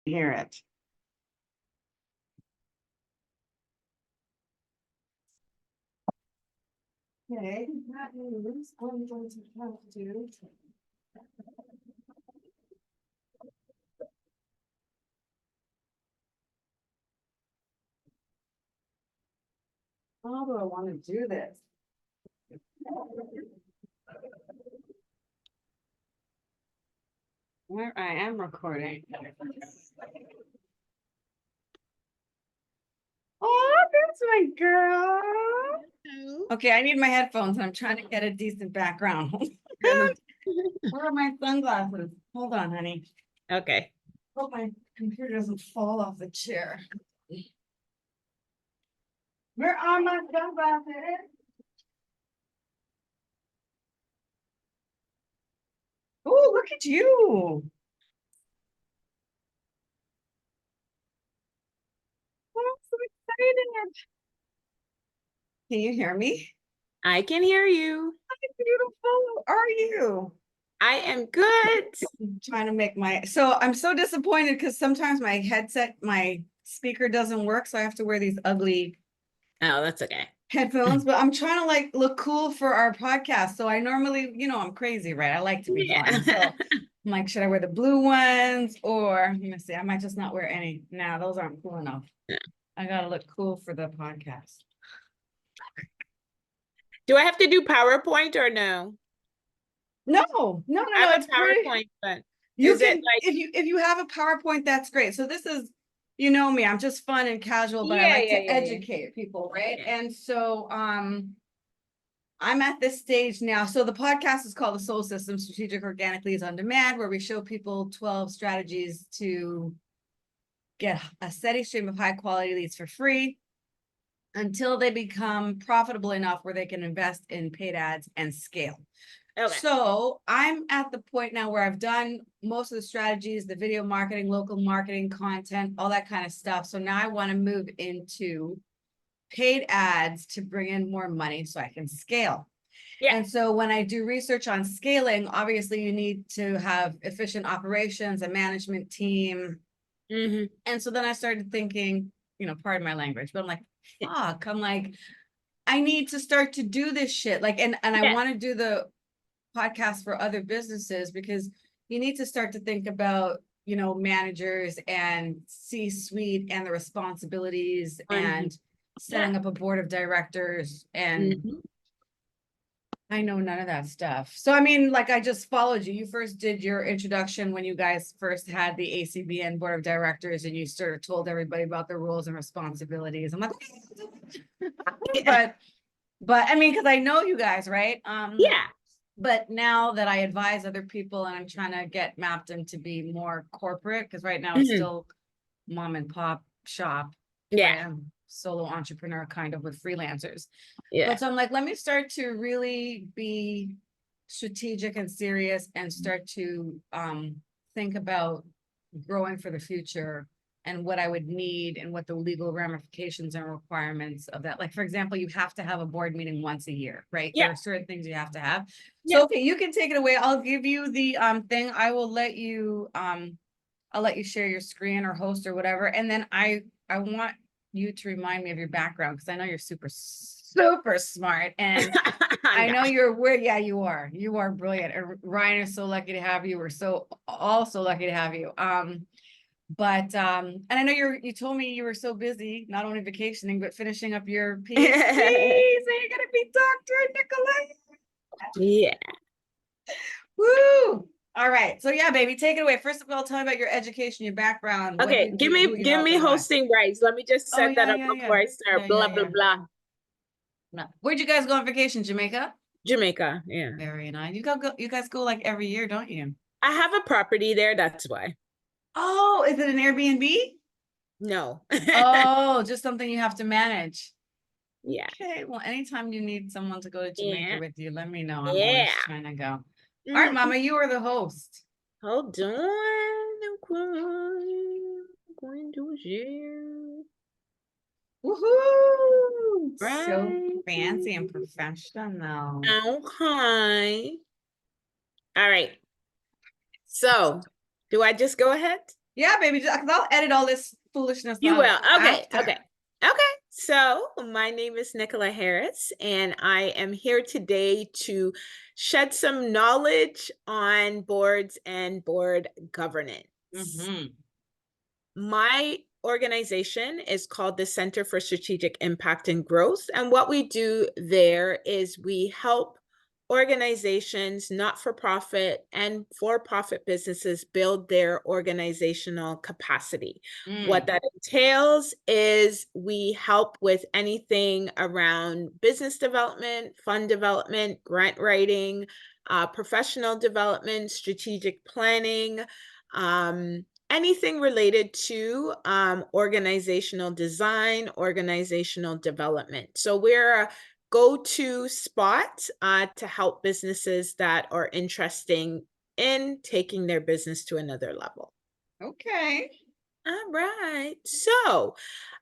hear it. Okay, that means I'm going to have to. How do I want to do this? Where I am recording. Oh, that's my girl. Okay, I need my headphones and I'm trying to get a decent background. Where are my sunglasses? Hold on, honey. Okay. Hope my computer doesn't fall off the chair. Where are my sunglasses? Oh, look at you. Oh, I'm so excited. Can you hear me? I can hear you. How beautiful are you? I am good. I'm trying to make so I'm so disappointed because sometimes my headset, my speaker doesn't work. So I have to wear these ugly Oh, that's okay. headphones, but I'm trying to like look cool for our podcast. So I normally, I'm crazy, right? I like to be fun. So I'm like, should I wear the blue ones or let me see, I might just not wear any. Nah, those aren't cool enough. Yeah. I gotta look cool for the podcast. Do I have to do PowerPoint or no? No. I have It's a PowerPoint, but you is can, it like if you have a PowerPoint, that's great. So this is, you know me, I'm just fun and casual, but I like to educate people, right? Yeah. And so I'm at this stage now. So the podcast is called the S.O.L.D System, Strategic Organic Leads on Demand, where we show people 12 strategies to get a steady stream of high quality leads for free until they become profitable enough where they can invest in paid ads and scale. Okay. So I'm at the point now where I've done most of the strategies, the video marketing, local marketing, content, all that kind of stuff. So now I want to move into paid ads to bring in more money so I can scale. Yeah. And so when I do research on scaling, obviously you need to have efficient operations, a management team. Mm-hmm. And so then I started thinking, pardon my language, but I'm like, fuck, I need to start to do this shit. Like, and I want to do the podcast for other businesses because you need to start to think about, managers and C-suite and the responsibilities and setting up a board of directors. And I know none of that stuff. So, I mean, like I just followed you. You first did your introduction when you guys first had the ACBN board of directors and you sort of told everybody about the rules and responsibilities. I'm like, but I mean, because I know you guys, right? Yeah. But now that I advise other people and I'm trying to get mapped into be more corporate, because right now it's still mom and pop shop. Yeah. Solo entrepreneur kind of with freelancers. Yeah. But so I'm like, let me start to really be strategic and serious and start to think about growing for the future and what I would need and what the legal ramifications and requirements of that. Like, for example, you have to have a board meeting once a year, right? Yeah. There are certain things you have to have. Yeah. So, okay, you can take it away. I'll give you the thing. I will let you, I'll let you share your screen or host or whatever. And then I want you to remind me of your background because I know you're super smart and I know you're weird. Yeah, you are. You are brilliant. Ryan is so lucky to have you. We're all so lucky to have you. But and I know you told me you were so busy, not only vacationing, but finishing up your PhD. So you're gonna be Dr. Nicola. Yeah. Woo! All right. So yeah, baby, take it away. First of all, tell me about your education, your background. Okay, give me hosting rights. Let me just set that up before I start. Blah. No. Where'd you guys go on vacation? Jamaica? Jamaica, yeah. Very nice. You guys go like every year, don't you? I have a property there, that's why. Oh, is it an Airbnb? No. Oh, just something you have to manage. Yeah. Okay. Well, anytime you need someone to go to Jamaica with you, let me know. I'm always trying to go. All right, Mama, you are the host. Hold on. I'm going to share. Woohoo! Right. So fancy and professional. Okay. All right. So, do I just go ahead? Yeah, baby, 'cause I'll edit all this foolishness You out will. Okay. after. Okay. Okay. So my name is Nicola Harris, and I am here today to shed some knowledge on boards and board governance. Mhm. My organization is called the Center for Strategic Impact and Growth. And what we do there is we help organizations, not for profit and for profit businesses build their organizational capacity. What that entails is we help with anything around business development, fund development, grant writing, professional development, strategic planning. Anything related to organizational design, organizational development. So we're a go-to spot to help businesses that are interested in taking their business to another level. Okay. All right. So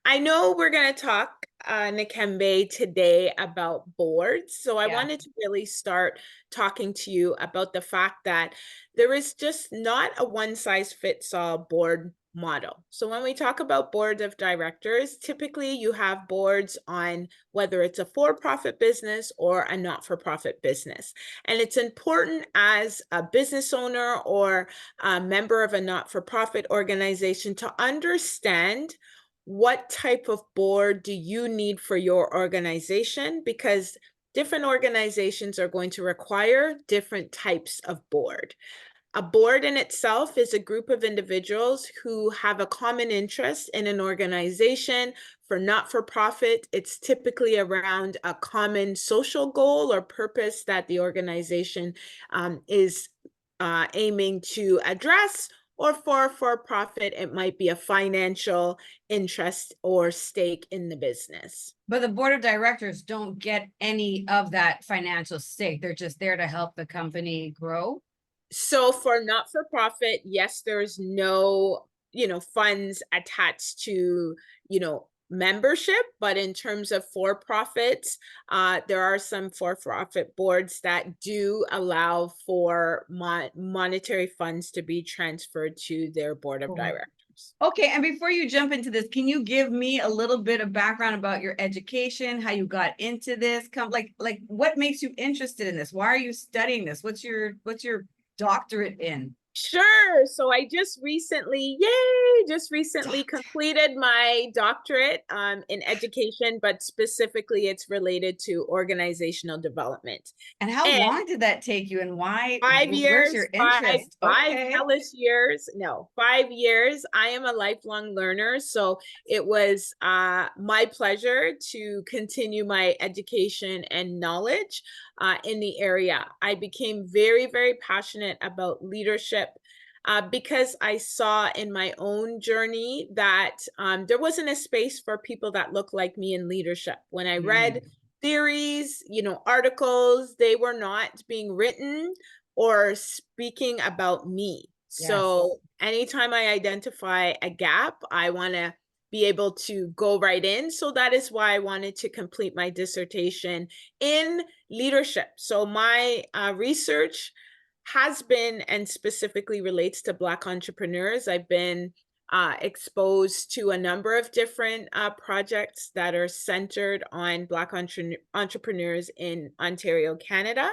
I know we're going to talk, Nakimbe, today about boards. So I Yeah. wanted to really start talking to you about the fact that there is just not a one-size-fits-all board model. So when we talk about board of directors, typically you have boards on whether it's a for-profit business or a not-for-profit business. And it's important as a business owner or a member of a not-for-profit organization to understand what type of board do you need for your organization, because different organizations are going to require different types of board. A board in itself is a group of individuals who have a common interest in an organization. For not-for-profit, it's typically around a common social goal or purpose that the organization is aiming to address. Or for-profit, it might be a financial interest or stake in the business. But the board of directors don't get any of that financial stake. They're just there to help the company grow. So for not-for-profit, yes, there's no, funds attached to, membership, but in terms of for-profits, there are some for-profit boards that do allow for monetary funds to be transferred to their board of directors. Okay, and before you jump into this, can you give me a little bit of background about your education, how you got into this? Like what makes you interested in this? Why are you studying this? What's your doctorate in? Sure. So I just recently completed my doctorate in education, but specifically it's related to organizational development. And how And long did that take you, and why? 5 years, Where's your interest? five Okay. hellish years. No, 5 years. I am a lifelong learner. So it was my pleasure to continue my education and knowledge in the area. I became very, very passionate about leadership because I saw in my own journey that there wasn't a space for people that look like me in leadership. When I read theories, articles, they were not being written or speaking about me. So anytime I identify a gap, I want to be able to go right in. So that is why I wanted to complete my dissertation in leadership. So my research has been and specifically relates to Black entrepreneurs. I've been exposed to a number of different projects that are centered on Black entrepreneurs in Ontario, Canada.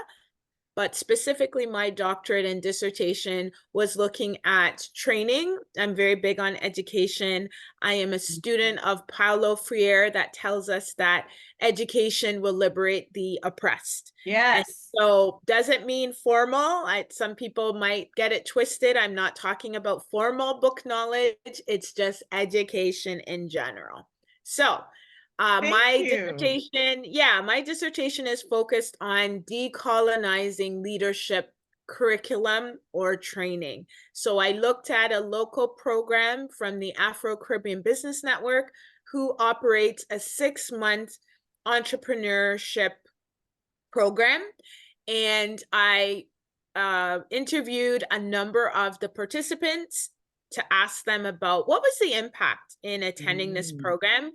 But specifically, my doctorate and dissertation was looking at training. I'm very big on education. I am a student of Paulo Freire that tells us that education will liberate the oppressed. Yes. And so does it mean formal? Some people might get it twisted. I'm not talking about formal book knowledge. It's just education in general. So my dissertation is focused on decolonizing leadership curriculum or training. So I looked at a local program from the Afro-Caribbean Business Network who operates a 6-month entrepreneurship program. And I interviewed a number of the participants to ask them about what was the impact in attending this program.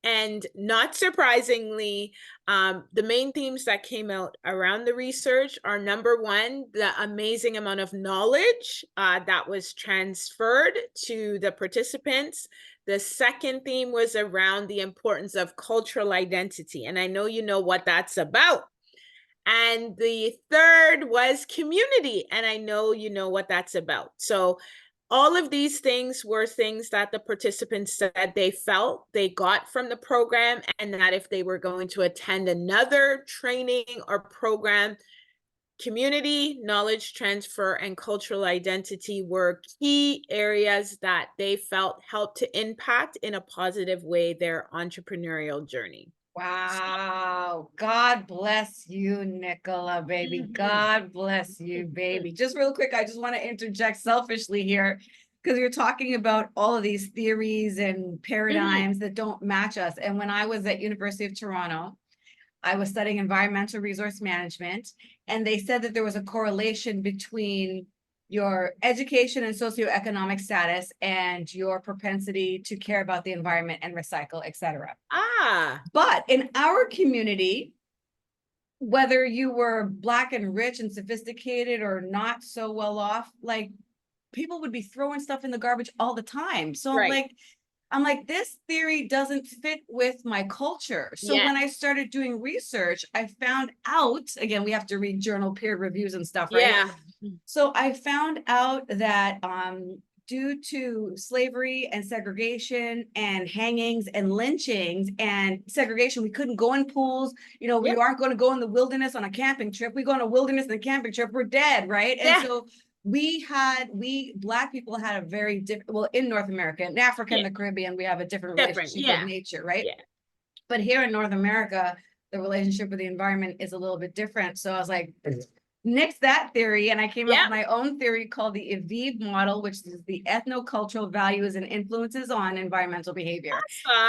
And not surprisingly, the main themes that came out around the research are, number one, the amazing amount of knowledge that was transferred to the participants. The second theme was around the importance of cultural identity. And I know you know what that's about. And the third was community. And I know you know what that's about. So all of these things were things that the participants said they felt they got from the program, and that if they were going to attend another training or program, community, knowledge transfer, and cultural identity were key areas that they felt helped to impact in a positive way their entrepreneurial journey. Wow. God bless you, Nicola, baby. God bless you, baby. Just real quick, I just want to interject selfishly here because you're talking about all of these theories and paradigms that don't match us. And when I was at University of Toronto, I was studying environmental resource management, and they said that there was a correlation between your education and socioeconomic status and your propensity to care about the environment and recycle, etc. But in our community, whether you were Black and rich and sophisticated or not so well off, like people would be throwing stuff in the garbage all the time. So I'm like, this theory doesn't fit with my culture. So when I started doing research, I found out, again, we have to read journal peer reviews and stuff, right? Yeah. So I found out that due to slavery and segregation and hangings and lynchings and segregation, we couldn't go in pools. You know, we aren't going to go in the wilderness on a camping trip. We go on a wilderness and a camping trip, we're dead, right? And so we Black people had a very different, well, in North America, in Africa and the Caribbean, we have a different relationship with nature, right? But here in North America, the relationship with the environment is a little bit different. So I was like, nix that theory, and I came up with my own theory called the EVIV model, which is the ethnocultural values and influences on environmental behavior.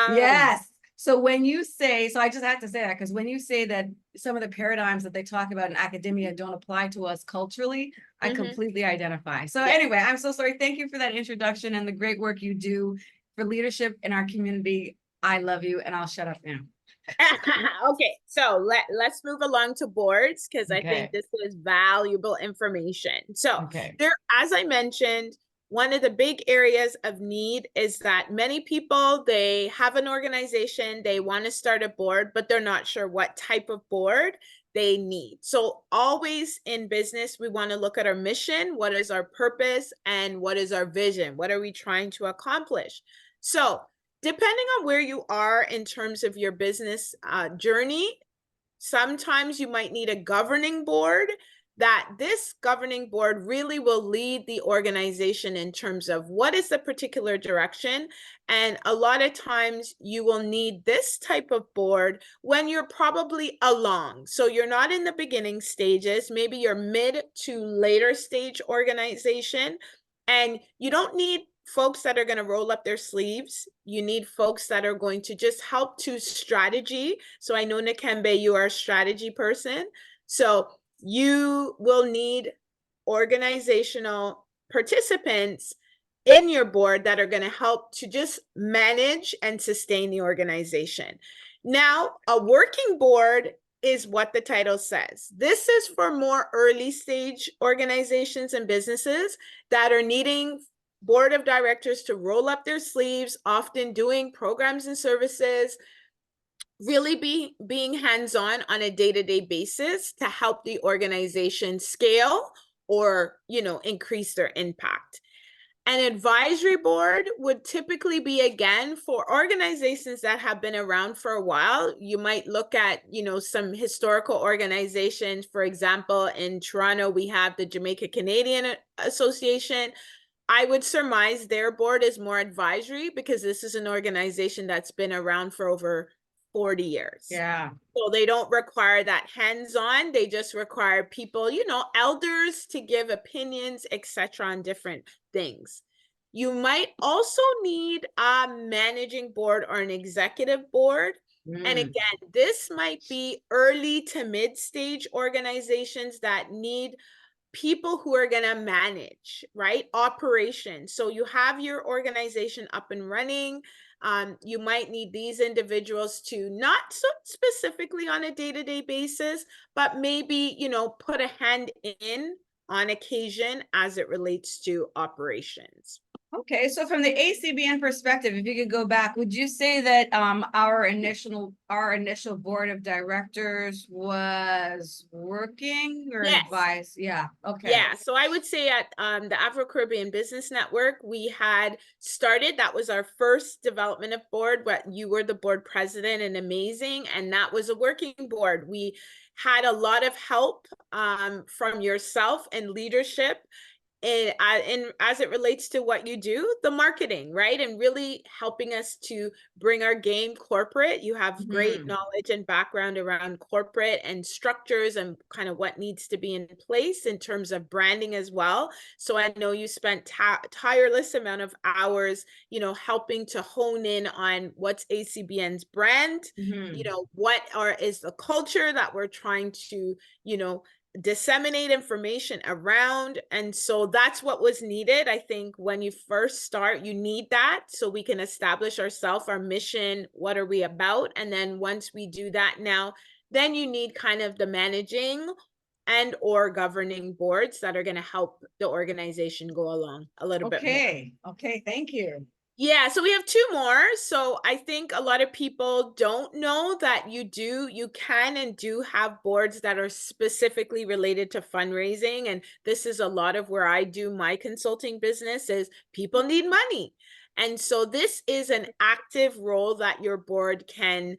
Yes. So when you say, so I just had to say that, because when you say that some of the paradigms that they talk about in academia don't apply to us culturally, I completely identify. So anyway, I'm so sorry. Thank you for that introduction and the great work you do for leadership in our community. I love you, and I'll shut up now. Okay, so let's move along to boards, because I think this is valuable information. So there, as I mentioned, one of the big areas of need is that many people, they have an organization, they want to start a board, but they're not sure what type of board they need. So always in business, we want to look at our mission, what is our purpose, and what is our vision? What are we trying to accomplish? So depending on where you are in terms of your business journey, sometimes you might need a governing board. That this governing board really will lead the organization in terms of what is the particular direction. And a lot of times you will need this type of board when you're probably along. So you're not in the beginning stages, maybe you're mid to later stage organization, and you don't need folks that are going to roll up their sleeves. You need folks that are going to just help to strategy. So I know, Nakimbe, you are a strategy person. So you will need organizational participants in your board that are going to help to just manage and sustain the organization. Now, a working board is what the title says. This is for more early stage organizations and businesses that are needing board of directors to roll up their sleeves, often doing programs and services, really being hands-on on a day-to-day basis to help the organization scale or, increase their impact. An advisory board would typically be, again, for organizations that have been around for a while. You might look at, some historical organizations. For example, in Toronto, we have the Jamaica Canadian Association. I would surmise their board is more advisory because this is an organization that's been around for over 40 years. Yeah. So they don't require that hands-on. They just require people, elders to give opinions, etc., on different things. You might also need a managing board or an executive board. And again, this might be early to mid-stage organizations that need people who are going to manage, right? Operations. So you have your organization up and running. You might need these individuals to not so specifically on a day-to-day basis, but maybe, you know, put a hand in on occasion as it relates to operations. Okay, so from the ACBN perspective, if you could go back, would you say that our initial board of directors was working or Yes. advised? Yeah, okay. Yeah, so I would say at the Afro-Caribbean Business Network, we had started, that was our first development of board, but you were the board president and amazing, and that was a working board. We had a lot of help from yourself and leadership and as it relates to what you do, the marketing, right? And really helping us to bring our game corporate. You have great knowledge and background around corporate and structures and kind of what needs to be in place in terms of branding as well. So I know you spent tireless amount of hours, you know, helping to hone in on what's ACBN's brand, you know, what is the culture that we're trying to, you know, disseminate information around. And so that's what was needed. I think when you first start, you need that so we can establish ourselves, our mission, what are we about? And then once we do that now, then you need kind of the managing and or governing boards that are going to help the organization go along a little bit more. Okay, thank you. Yeah, so we have two more. So I think a lot of people don't know that you can and do have boards that are specifically related to fundraising. And this is a lot of where I do my consulting business is people need money. And so this is an active role that your board can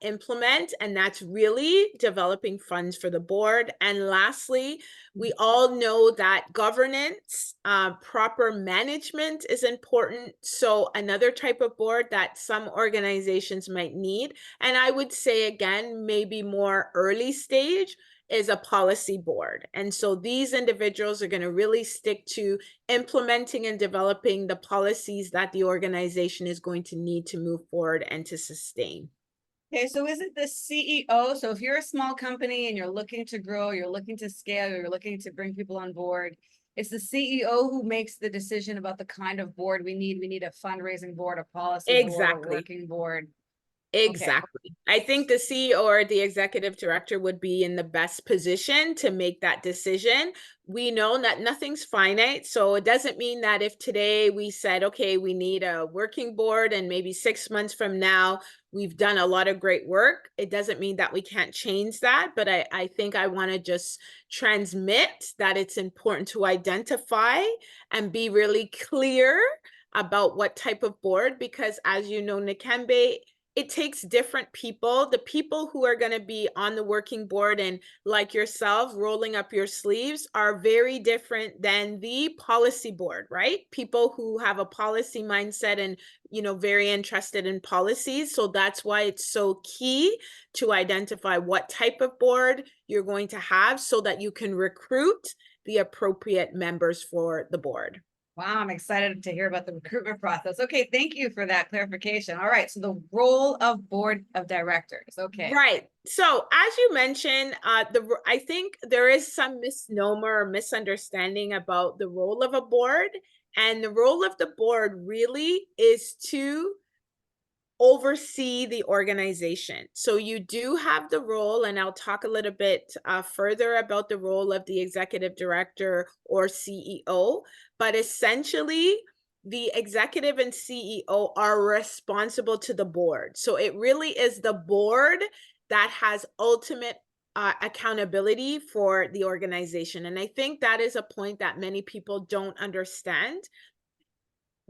implement, and that's really developing funds for the board. And lastly, we all know that governance, proper management is important. So another type of board that some organizations might need, and I would say again, maybe more early stage, is a policy board. And so these individuals are going to really stick to implementing and developing the policies that the organization is going to need to move forward and to sustain. Okay, so is it the CEO? So if you're a small company and you're looking to grow, you're looking to scale, you're looking to bring people on board, it's the CEO who makes the decision about the kind of board we need. We need a fundraising board, a policy board, a working board. Exactly. I think the CEO or the executive director would be in the best position to make that decision. We know that nothing's finite. So it doesn't mean that if today we said, okay, we need a working board and maybe 6 months from now, we've done a lot of great work. It doesn't mean that we can't change that. But I think I want to just transmit that it's important to identify and be really clear about what type of board, because as you know, Nakimbe, it takes different people. The people who are going to be on the working board and like yourself, rolling up your sleeves are very different than the policy board, right? People who have a policy mindset and, you know, very interested in policies. So that's why it's so key to identify what type of board you're going to have so that you can recruit the appropriate members for the board. Wow, I'm excited to hear about the recruitment process. Okay, thank you for that clarification. All right, so the role of board of directors. Okay. Right. So as you mentioned, I think there is some misnomer or misunderstanding about the role of a board. And the role of the board really is to oversee the organization. So you do have the role, and I'll talk a little bit further about the role of the executive director or CEO, but essentially the executive and CEO are responsible to the board. So it really is the board that has ultimate accountability for the organization. And I think that is a point that many people don't understand.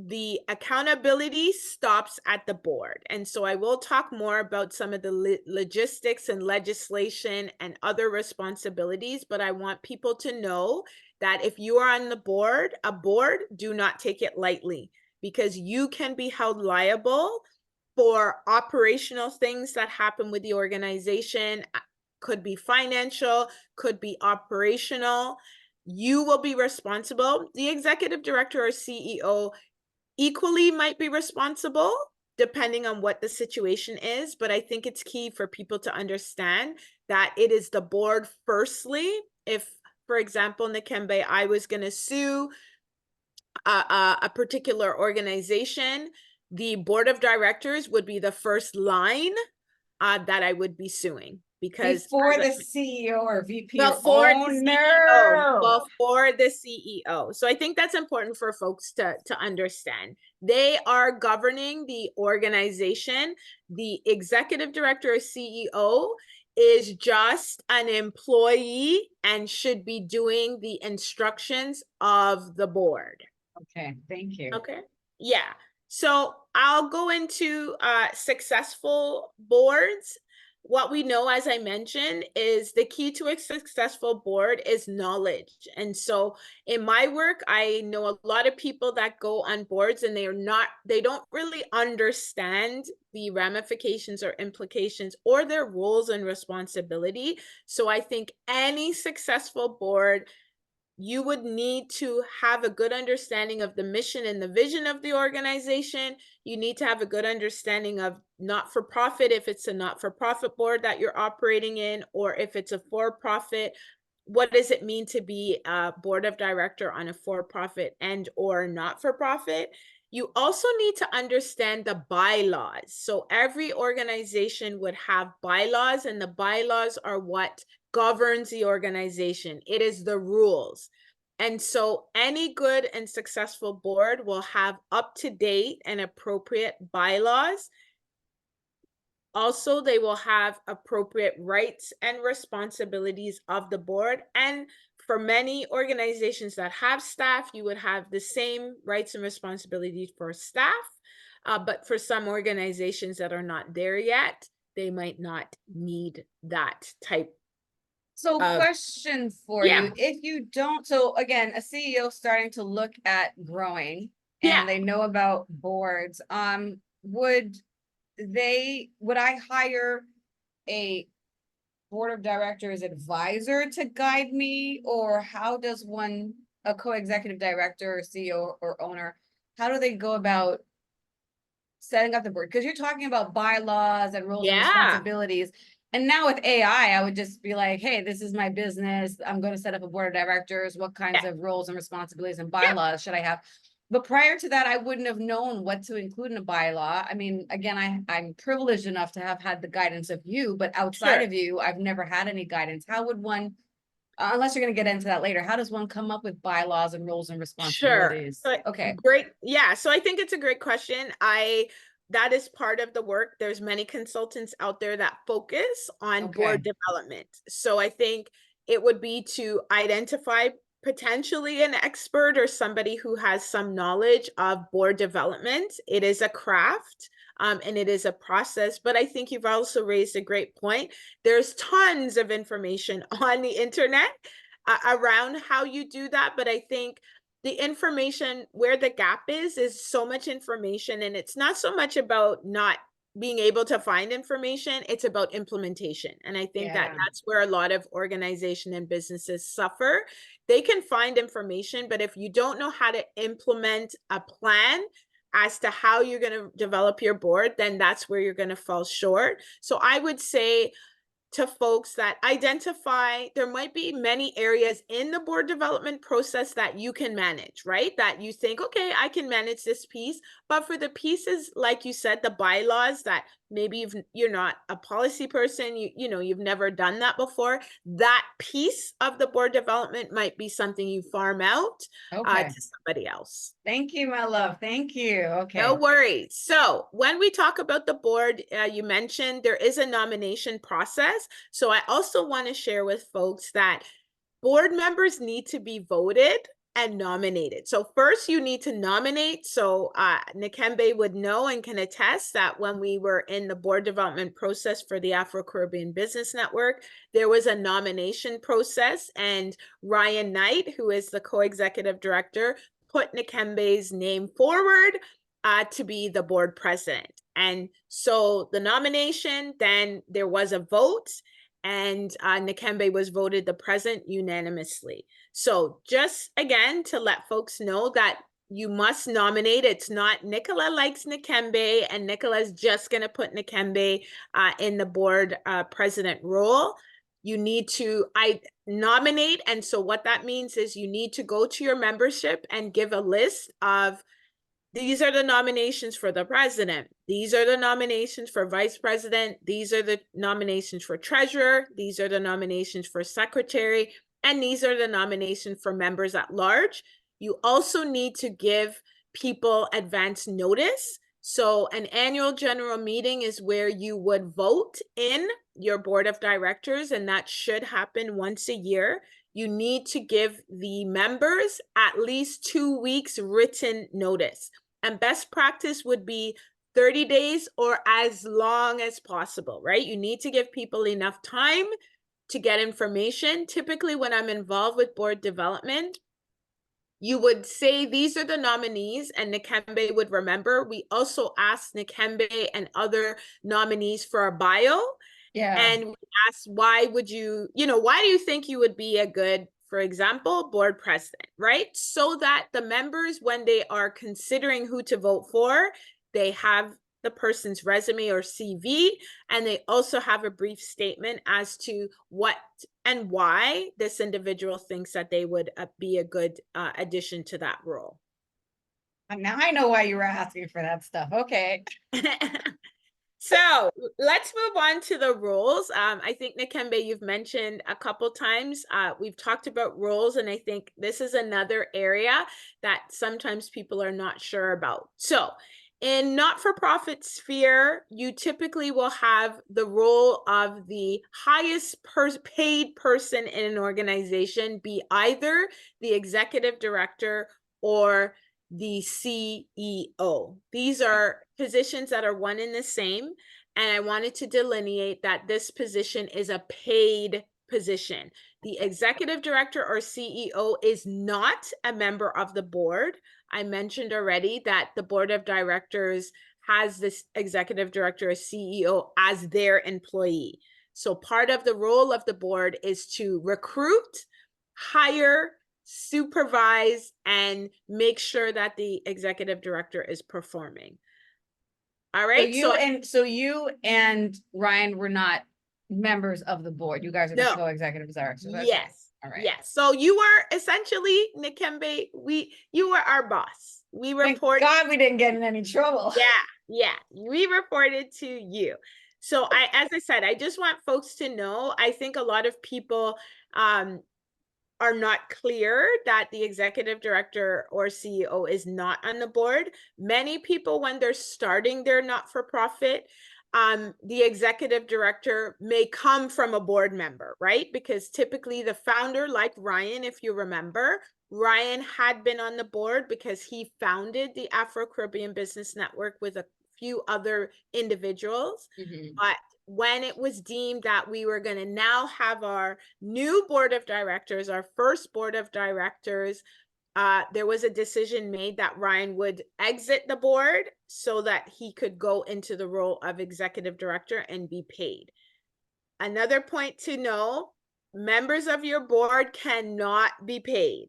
The accountability stops at the board. And so I will talk more about some of the logistics and legislation and other responsibilities, but I want people to know that if you are on the board, a board, do not take it lightly, because you can be held liable for operational things that happen with the organization. Could be financial, could be operational. You will be responsible. The executive director or CEO equally might be responsible depending on what the situation is. But I think it's key for people to understand that it is the board firstly. If, for example, Nakimbe, I was going to sue a particular organization, the board of directors would be the first line that I would be suing, because Before the CEO or VP or before owner. before the CEO. So I think that's important for folks to understand. They are governing the organization. The executive director or CEO is just an employee and should be doing the instructions of the board. Okay, thank you. Okay. Yeah. So I'll go into successful boards. What we know, as I mentioned, is the key to a successful board is knowledge. And so in my work, I know a lot of people that go on boards and they don't really understand the ramifications or implications or their roles and responsibility. So I think any successful board, you would need to have a good understanding of the mission and the vision of the organization. You need to have a good understanding of not-for-profit, if it's a not-for-profit board that you're operating in, or if it's a for-profit, what does it mean to be a board of director on a for-profit and or not-for-profit? You also need to understand the bylaws. So every organization would have bylaws, and the bylaws are what governs the organization. It is the rules. And so any good and successful board will have up-to-date and appropriate bylaws. Also, they will have appropriate rights and responsibilities of the board. And for many organizations that have staff, you would have the same rights and responsibilities for staff. But for some organizations that are not there yet, they might not need that type. So question for you, if you don't, so again, a CEO starting to look at growing and they know about boards, would I hire a board of directors advisor to guide me, or how does a co-executive director or CEO or owner, how do they go about setting up the board? Because you're talking about bylaws and roles and responsibilities. And now with AI, I would just be like, hey, this is my business. I'm going to set up a board of directors. What kinds of roles and responsibilities and bylaws should I have? But prior to that, I wouldn't have known what to include in a bylaw. I mean, again, I'm privileged enough to have had the guidance of you, but outside of you, I've never had any guidance. How would one, unless you're going to get into that later, how does one come up with bylaws and roles and responsibilities? Okay. Great. Yeah. So I think it's a great question. That is part of the work. There's many consultants out there that focus on board development. So I think it would be to identify potentially an expert or somebody who has some knowledge of board development. It is a craft. And it is a process, but I think you've also raised a great point. There's tons of information on the internet around how you do that, but I think the information, where the gap is so much information, and it's not so much about not being able to find information, it's about implementation. And I think that that's where a lot of organizations and businesses suffer. They can find information, but if you don't know how to implement a plan as to how you're going to develop your board, then that's where you're going to fall short. So I would say to folks that identify, there might be many areas in the board development process that you can manage, right? That you think, okay, I can manage this piece. But for the pieces, like you said, the bylaws that maybe you're not a policy person, you've never done that before, that piece of the board development might be something you farm out to somebody else. Thank you, my love. Thank you. Okay. No worries. So when we talk about the board, you mentioned there is a nomination process. So I also want to share with folks that board members need to be voted and nominated. So first you need to nominate. So Nakimbe would know and can attest that when we were in the board development process for the Afro-Caribbean Business Network, there was a nomination process, and Ryan Knight, who is the co-executive director, put Nakimbe's name forward to be the board president. And so the nomination, then there was a vote, and Nakimbe was voted the president unanimously. So just again, to let folks know that you must nominate. It's not Nicola likes Nakimbe and Nicola's just going to put Nakimbe in the board president role. You need to nominate. And so what that means is you need to go to your membership and give a list of, these are the nominations for the president. These are the nominations for vice president. These are the nominations for treasurer. These are the nominations for secretary. And these are the nominations for members at large. You also need to give people advance notice. So an annual general meeting is where you would vote in your board of directors, and that should happen once a year. You need to give the members at least 2 weeks written notice. And best practice would be 30 days or as long as possible, right? You need to give people enough time to get information. Typically, when I'm involved with board development, you would say, these are the nominees, and Nakimbe would remember. We also asked Nakimbe and other nominees for a bio. Yeah. And we asked, why would you, why do you think you would be a good, for example, board president, right? So that the members, when they are considering who to vote for, they have the person's resume or CV, and they also have a brief statement as to what and why this individual thinks that they would be a good addition to that role. Now I know why you were asking for that stuff. Okay. So let's move on to the rules. I think, Nakimbe, you've mentioned a couple times, we've talked about rules, and I think this is another area that sometimes people are not sure about. So in not-for-profit sphere, you typically will have the role of the highest paid person in an organization be either the executive director or the CEO. These are positions that are one and the same. And I wanted to delineate that this position is a paid position. The executive director or CEO is not a member of the board. I mentioned already that the board of directors has this executive director or CEO as their employee. So part of the role of the board is to recruit, hire, supervise, and make sure that the executive director is performing. All right. So you and Ryan were not members of the board. You guys are the co-executive directors. Okay. Yes. All right. Yes. So you were essentially, Nakimbe, you were our boss. We reported. Thank God we didn't get in any trouble. Yeah. We reported to you. So as I said, I just want folks to know, I think a lot of people are not clear that the executive director or CEO is not on the board. Many people, when they're starting their not-for-profit, the executive director may come from a board member, right? Because typically the founder, like Ryan, if you remember, Ryan had been on the board because he founded the Afro-Caribbean Business Network with a few other individuals. But when it was deemed that we were going to now have our new board of directors, our first board of directors, there was a decision made that Ryan would exit the board so that he could go into the role of executive director and be paid. Another point to know, members of your board cannot be paid.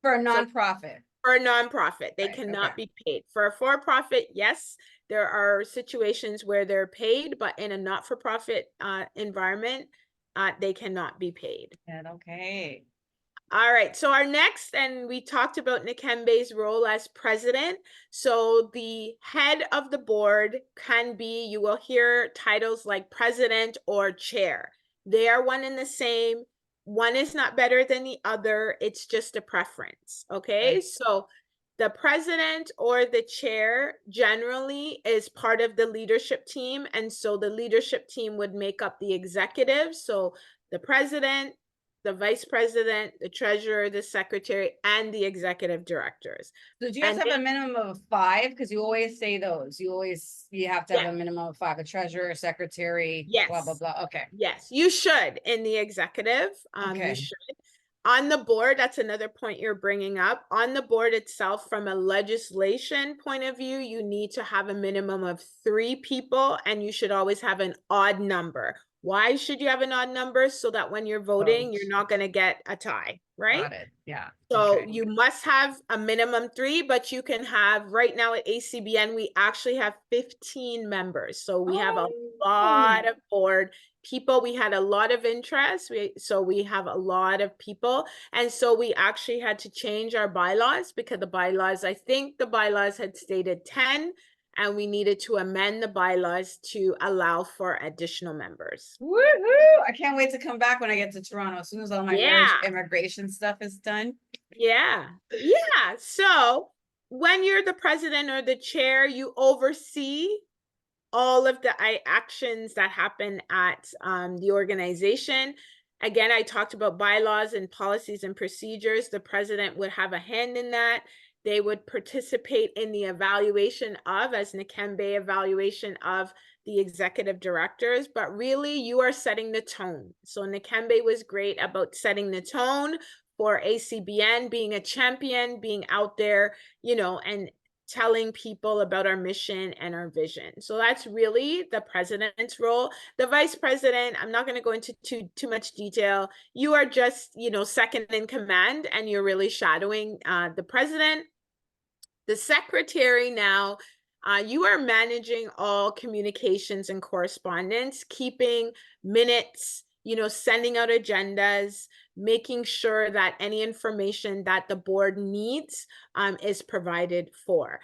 For a nonprofit. For a nonprofit, they cannot be paid. For a for-profit, yes, there are situations where they're paid, but in a not-for-profit environment, they cannot be paid. Okay. All right. So our next, and we talked about Nakimbe's role as president. So the head of the board can be, you will hear titles like president or chair. They are one and the same. One is not better than the other. It's just a preference. Okay. So the president or the chair generally is part of the leadership team. And so the leadership team would make up the executive. So the president, the vice president, the treasurer, the secretary, and the executive directors. So do you have to have a minimum of 5? Because you always say those. You have to have a minimum of 5. A treasurer, secretary, blah, blah, blah. Okay. Yes, you should in the executive. You should. On the board, that's another point you're bringing up. On the board itself, from a legislation point of view, you need to have a minimum of 3 people, and you should always have an odd number. Why should you have an odd number? So that when you're voting, you're not going to get a tie, right? Got it. Yeah. So you must have a minimum 3, but you can have, right now at ACBN, we actually have 15 members. So we have a lot of board people. We had a lot of interest. So we have a lot of people. And so we actually had to change our bylaws because I think the bylaws had stated 10, and we needed to amend the bylaws to allow for additional members. Woohoo! I can't wait to come back when I get to Toronto, as soon as all my marriage Yeah. immigration stuff is done. Yeah. Yeah. So when you're the president or the chair, you oversee all of the actions that happen at the organization. Again, I talked about bylaws and policies and procedures. The president would have a hand in that. They would participate in the evaluation of, as Nakimbe, evaluation of the executive directors, but really you are setting the tone. So Nakimbe was great about setting the tone for ACBN, being a champion, being out there, you know, and telling people about our mission and our vision. So that's really the president's role. The vice president, I'm not going to go into too much detail. You are just, you know, second in command, and you're really shadowing the president. The secretary now, you are managing all communications and correspondence, keeping minutes, you know, sending out agendas, making sure that any information that the board needs is provided for.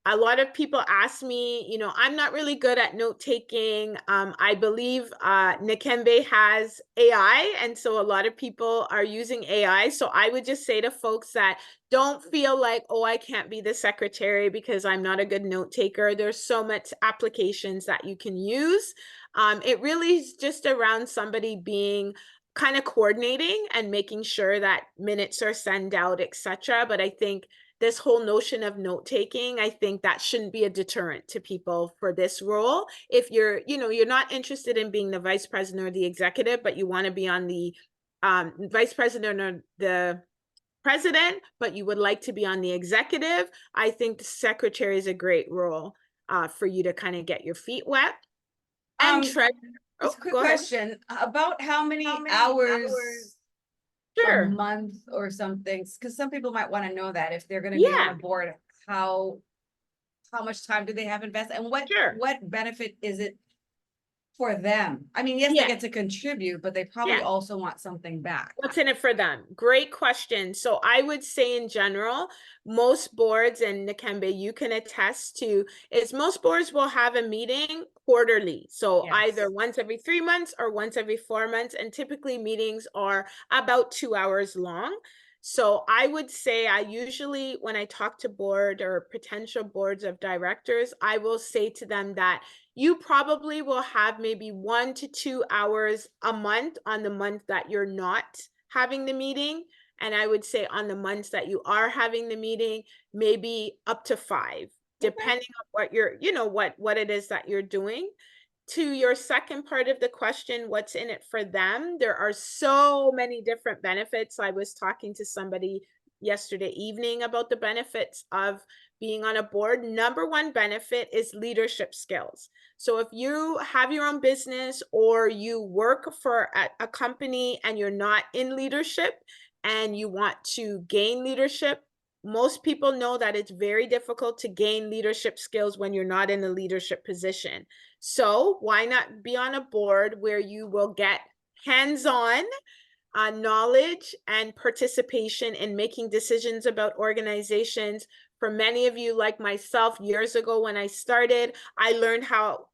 A lot of people ask me, you know, I'm not really good at note taking. I believe Nakimbe has AI, and so a lot of people are using AI. So I would just say to folks that don't feel like, oh, I can't be the secretary because I'm not a good note taker. There's so much applications that you can use. It really is just around somebody being kind of coordinating and making sure that minutes are sent out, etc. But I think this whole notion of note taking, I think that shouldn't be a deterrent to people for this role. If you're, you know, you're not interested in being the vice president or the executive, but you want to be on the vice president or the president, but you would like to be on the executive, I think the secretary is a great role for you to kind of get your feet wet. And Just a quick question about how many hours a Sure. month or something, because some people might want to know that if they're going to be on Yeah. a board, how much time do they have invested, and what Sure. benefit is it for them? I mean, yes, Yeah. they get to contribute, but they probably Yeah. also want something back. What's in it for them? Great question. So I would say in general, most boards, and Nakimbe, you can attest to, is most boards will have a meeting quarterly. So Yes. either once every 3 months or once every 4 months. And typically meetings are about 2 hours long. So I would say I usually, when I talk to board or potential boards of directors, I will say to them that you probably will have maybe 1 to 2 hours a month on the month that you're not having the meeting. And I would say on the months that you are having the meeting, maybe up to 5, depending on what you're, you know, what it is that you're doing. To your second part of the question, what's in it for them? There are so many different benefits. I was talking to somebody yesterday evening about the benefits of being on a board. Number one benefit is leadership skills. So if you have your own business or you work for a company and you're not in leadership and you want to gain leadership, most people know that it's very difficult to gain leadership skills when you're not in a leadership position. So why not be on a board where you will get hands-on knowledge and participation in making decisions about organizations. For many of you, like myself, years ago when I started, I learned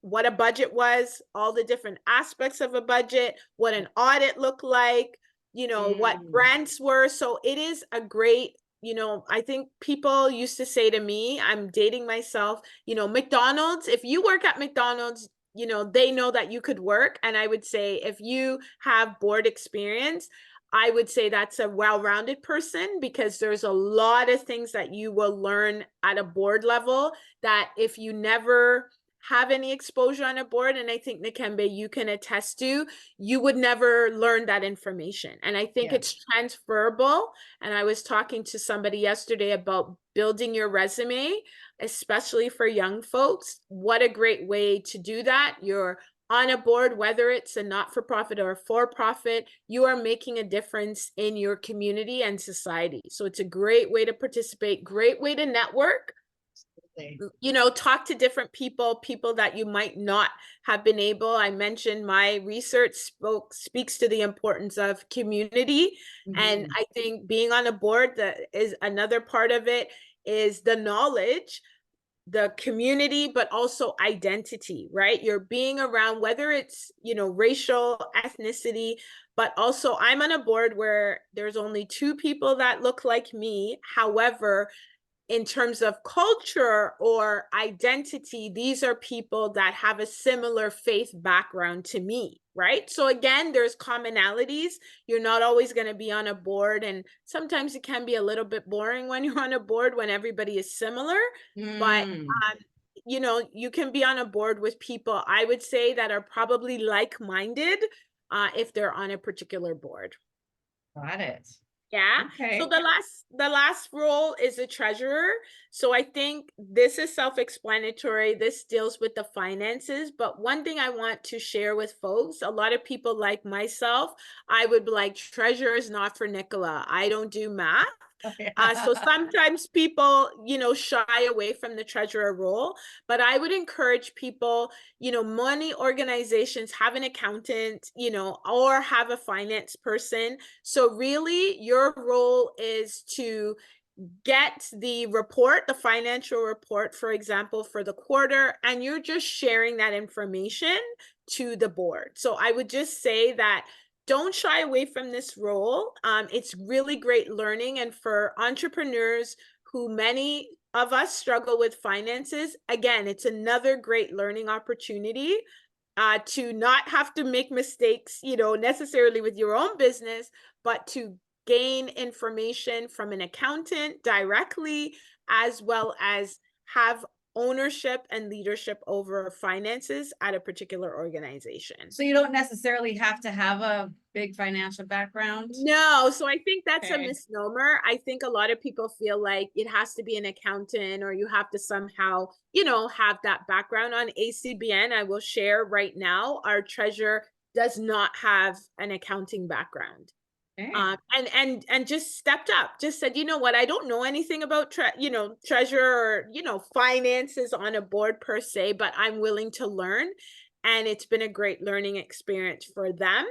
what a budget was, all the different aspects of a budget, what an audit looked like, you know, what grants were. So it is a great, you know, I think people used to say to me, I'm dating myself, you know, McDonald's, if you work at McDonald's, you know, they know that you could work. And I would say if you have board experience, I would say that's a well-rounded person, because there's a lot of things that you will learn at a board level that if you never have any exposure on a board, and I think Nakimbe, you can attest to, you would never learn that information. And I think it's transferable. And I was talking to somebody yesterday about building your resume, especially for young folks. What a great way to do that. You're on a board, whether it's a not-for-profit or a for-profit, you are making a difference in your community and society. So it's a great way to participate, great way to network. you know, talk to different people that you might not have been able. I mentioned my research speaks to the importance of community. And Mhm. I think being on a board, that is another part of it, is the knowledge, the community, but also identity, right? You're being around, whether it's, you know, racial, ethnicity, but also I'm on a board where there's only 2 people that look like me. However, in terms of culture or identity, these are people that have a similar faith background to me, right? So again, there's commonalities. You're not always going to be on a board, and sometimes it can be a little bit boring when you're on a board when everybody is similar. But Mm, you know, you can be on a board with people, I would say, that are probably like-minded if they're on a particular board. got it. Yeah. So Okay. the last role is a treasurer. So I think this is self-explanatory. This deals with the finances, but one thing I want to share with folks, a lot of people like myself, I would be like, treasurer is not for Nicola. I don't do math. So sometimes people, you know, shy away from the treasurer role, but I would encourage people, you know, money organizations have an accountant, you know, or have a finance person. So really your role is to get the report, the financial report, for example, for the quarter, and you're just sharing that information to the board. So I would just say that don't shy away from this role. It's really great learning. And for entrepreneurs who many of us struggle with finances, again, it's another great learning opportunity to not have to make mistakes, you know, necessarily with your own business, but to gain information from an accountant directly, as well as have ownership and leadership over finances at a particular organization. So you don't necessarily have to have a big financial background? No, so I think that's a Okay. misnomer. I think a lot of people feel like it has to be an accountant or you have to somehow, you know, have that background. On ACBN, I will share right now, our treasurer does not have an accounting background. Okay. And just stepped up, just said, you know what, I don't know anything about you know, treasurer or, you know, finances on a board per se, but I'm willing to learn. And it's been a great learning experience for them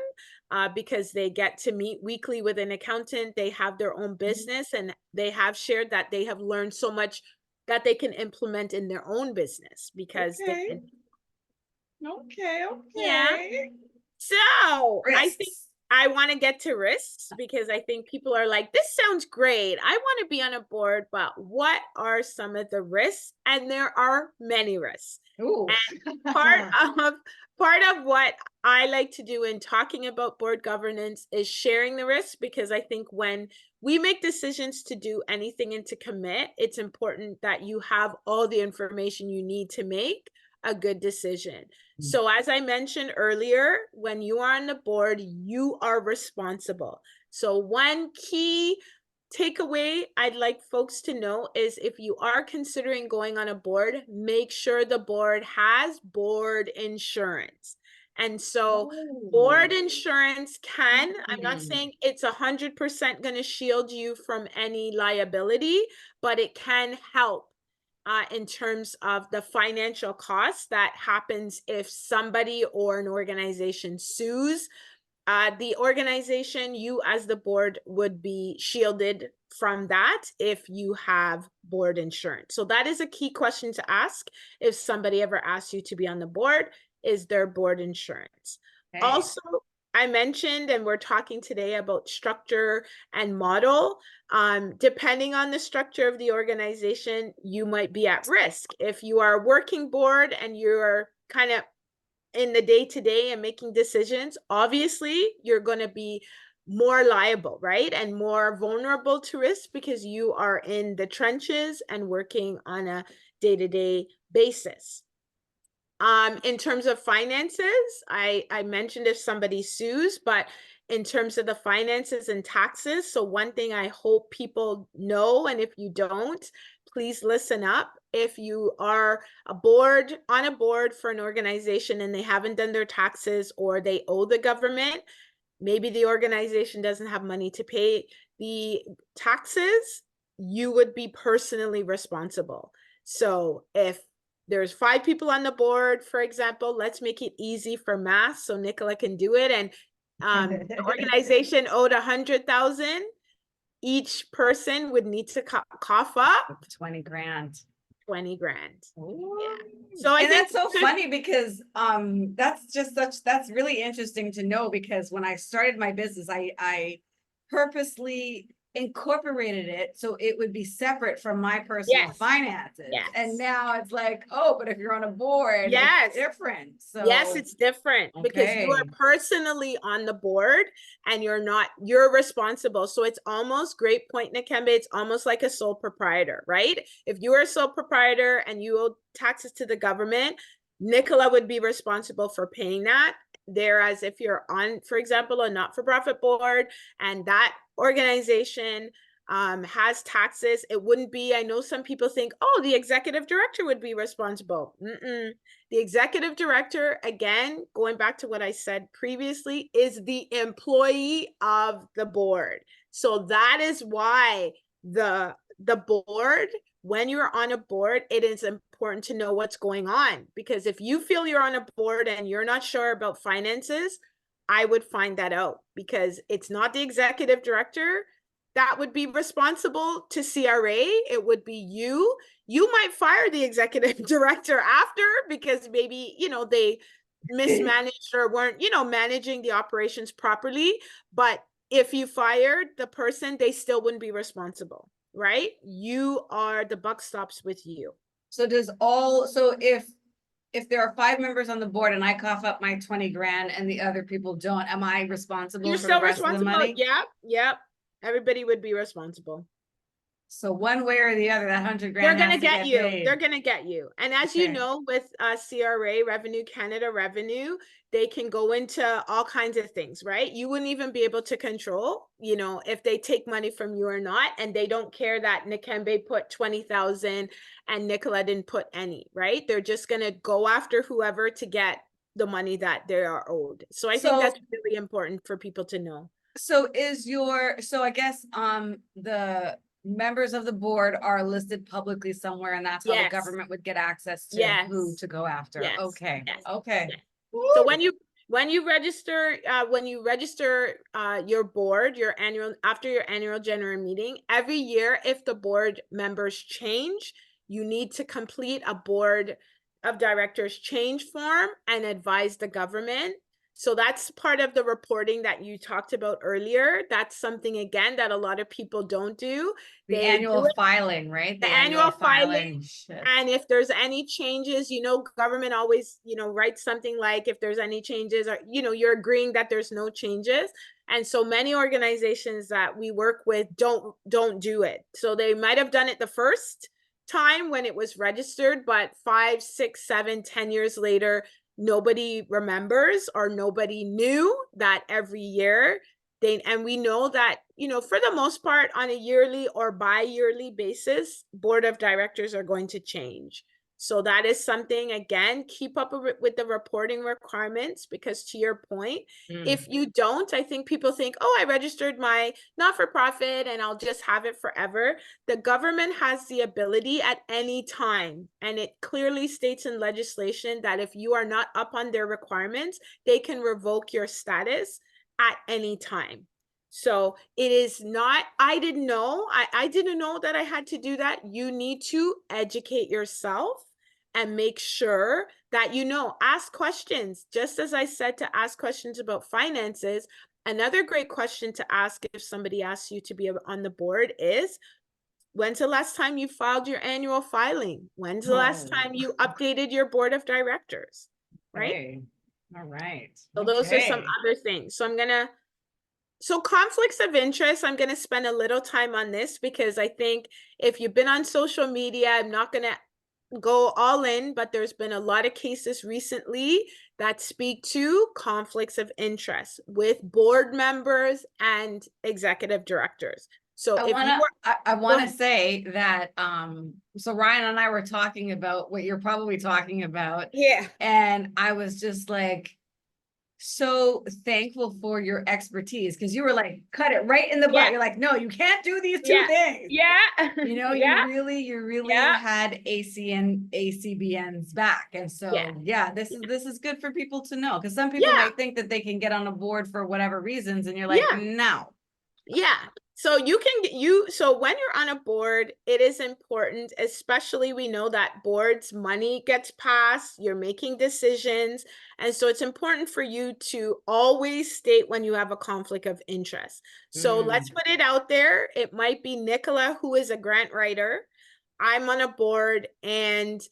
because they get to meet weekly with an accountant. They have their own business, and they have shared that they have learned so much that they can implement in their own business because they Okay. can. Okay. Yeah. Okay. So I think Risks. I want to get to risks because I think people are like, this sounds great. I want to be on a board, but what are some of the risks? And there are many risks. Ooh. Part of part of what I like to do in talking about board governance is sharing the risks, because I think when we make decisions to do anything and to commit, it's important that you have all the information you need to make a good decision. So as I mentioned earlier, when you are on the board, you are responsible. So one key takeaway I'd like folks to know is, if you are considering going on a board, make sure the board has board insurance. And so board Oh. insurance can, I'm not Mm. saying it's 100% going to shield you from any liability, but it can help in terms of the financial costs that happens if somebody or an organization sues the organization. You as the board would be shielded from that if you have board insurance. So that is a key question to ask if somebody ever asks you to be on the board: is there board insurance? Okay. Also, I mentioned, and we're talking today about structure and model. Depending on the structure of the organization, you might be at risk. If you are a working board and you're kind of in the day to day and making decisions, obviously you're going to be more liable, right? And more vulnerable to risk because you are in the trenches and working on a day to day basis. In terms of finances, I mentioned if somebody sues, but in terms of the finances and taxes, so one thing I hope people know, and if you don't, please listen up. If you are on a board for an organization and they haven't done their taxes, or they owe the government, maybe the organization doesn't have money to pay the taxes, you would be personally responsible. So if there's 5 people on the board, for example, let's make it easy for math so Nicola can do it. And the organization owed 100,000. Each person would need to cough up 20 grand. 20 grand. Ooh. Yeah. So I And think that's so funny because that's really interesting to know, because when I started my business, I purposely incorporated it so it would be separate from my personal yes, finances. yes, And now it's like, oh, but if you're on a board, yes, it's different. So yes, it's different because you are okay. personally on the board and you're responsible. So it's almost, great point, Nakimbe, it's almost like a sole proprietor, right? If you are a sole proprietor and you owe taxes to the government, Nicola would be responsible for paying that. Whereas if you're on, for example, a not-for-profit board and that organization has taxes, it wouldn't be, I know some people think, oh, the executive director would be responsible. The executive director, again, going back to what I said previously, is the employee of the board. So that is why the board, when you're on a board, it is important to know what's going on, because if you feel you're on a board and you're not sure about finances, I would find that out, because it's not the executive director that would be responsible to CRA. It would be you. You might fire the executive director after because maybe, they mismanaged or weren't, managing the operations properly. But if you fired the person, they still wouldn't be responsible, right? The buck stops with you. So if there are 5 members on the board and I cough up my 20 grand and the other people don't, am I responsible You're for the still rest of the responsible. money? Yep. Everybody would be responsible. So one way or the other, that 100 They're grand gonna has to get you. paid. They're gonna get you. And as you Okay. know, with CRA, Revenue Canada Revenue, they can go into all kinds of things, right? You wouldn't even be able to control, if they take money from you or not, and they don't care that Nakimbe put 20,000 and Nicola didn't put any, right? They're just gonna go after whoever to get the money that they are owed. So I think that's really important for people to know. So I guess the members of the board are listed publicly somewhere, and that's how the Yes. government would get access to Yes. who to go after. Yes. Okay. Yes. Okay. Yes. So when you register your board, after your annual general meeting, every year, if the board members change, you need to complete a board of directors change form and advise the government. So that's part of the reporting that you talked about earlier. That's something, again, that a lot of people don't do. The annual filing, right? The annual filing. Shit. And if there's any changes, government always, writes something like, if there's any changes, or, you're agreeing that there's no changes. And so many organizations that we work with don't do it. So they might have done it the first time when it was registered, but 5, 6, 7, 10 years later, nobody remembers or nobody knew that every year and we know that, for the most part, on a yearly or bi-yearly basis, board of directors are going to change. So that is something, again, keep up with the reporting requirements, because to your point, if you don't, I think people think, oh, I registered my not-for-profit and I'll just have it forever. The government has the ability at any time, and it clearly states in legislation that if you are not up on their requirements, they can revoke your status at any time. So it is not, I didn't know that I had to do that. You need to educate yourself and make sure that ask questions. Just as I said, to ask questions about finances, another great question to ask if somebody asks you to be on the board is, when's the last time you filed your annual filing? When's the last time you updated your board of directors? Right? Okay. All right. So those are some other things. So conflicts of interest, I'm going to spend a little time on this, because I think if you've been on social media, I'm not going to go all in, but there's been a lot of cases recently that speak to conflicts of interest with board members and executive directors. So I want to say that so Ryan and I were talking about what you're probably talking about. Yeah. And I was just like, so thankful for your expertise because you were like, cut it right in the butt. Yeah. You're like, no, you can't do these two Yeah. things. Yeah. You know, Yeah. you really Yeah. had ACBN's back. And Yeah. so, yeah, this is good for people to know because some people Yeah. might think that they can get on a board for whatever reasons. And you're like, Yeah. no. Yeah. So you can so when you're on a board, it is important, especially we know that boards money gets passed, you're making decisions. And so it's important for you to always state when you have a conflict of interest. So let's put it out there. It might be Nicola, who is a grant writer. I'm on a board, and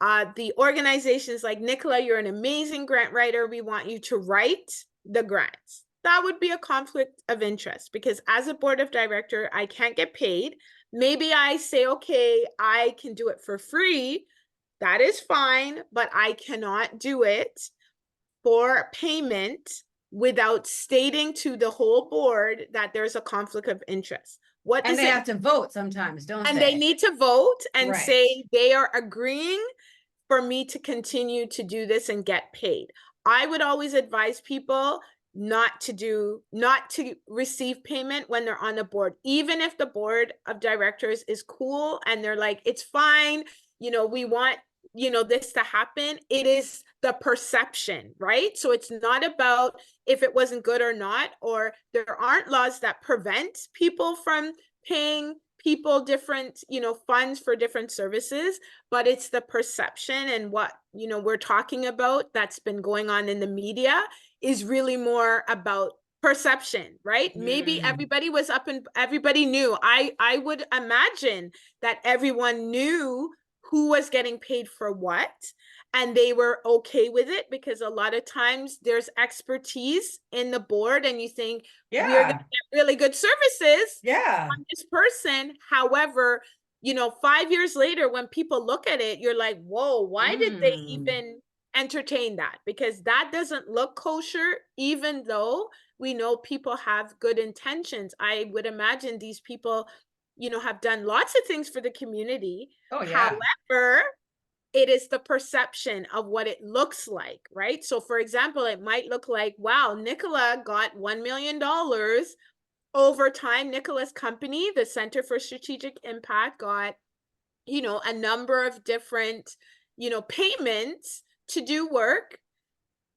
the organization's like, Nicola, you're an amazing grant writer. We want you to write the grants. That would be a conflict of interest because as a board of director, I can't get paid. Maybe I say, okay, I can do it for free. That is fine, but I cannot do it for payment without stating to the whole board that there's a conflict of interest. What And does they it have to vote sometimes, don't and they? they need to vote and Right. say they are agreeing for me to continue to do this and get paid. I would always advise people not to receive payment when they're on the board, even if the board of directors is cool and they're like, it's fine, you know, we want, you know, this to happen. It is the perception, right? So it's not about if it wasn't good or not, or there aren't laws that prevent people from paying people different, you know, funds for different services, but it's the perception. And what, you know, we're talking about that's been going on in the media is really more about perception, right? Maybe everybody was up and everybody knew. I would imagine that everyone knew who was getting paid for what, and they were okay with it because a lot of times there's expertise in the board and you think we're going to get really good services on this person. However, you know, 5 years later, when people look at it, you're like, whoa, why did they even entertain that? Because that doesn't look kosher, even though we know people have good intentions. I would imagine these people, you know, have done lots of things for the community. Oh, yeah. However, it is the perception of what it looks like, right? So for example, it might look like, wow, Nicola got $1 million. Over time, Nicola's company, the Center for Strategic Impact, got, you know, a number of different, you know, payments to do work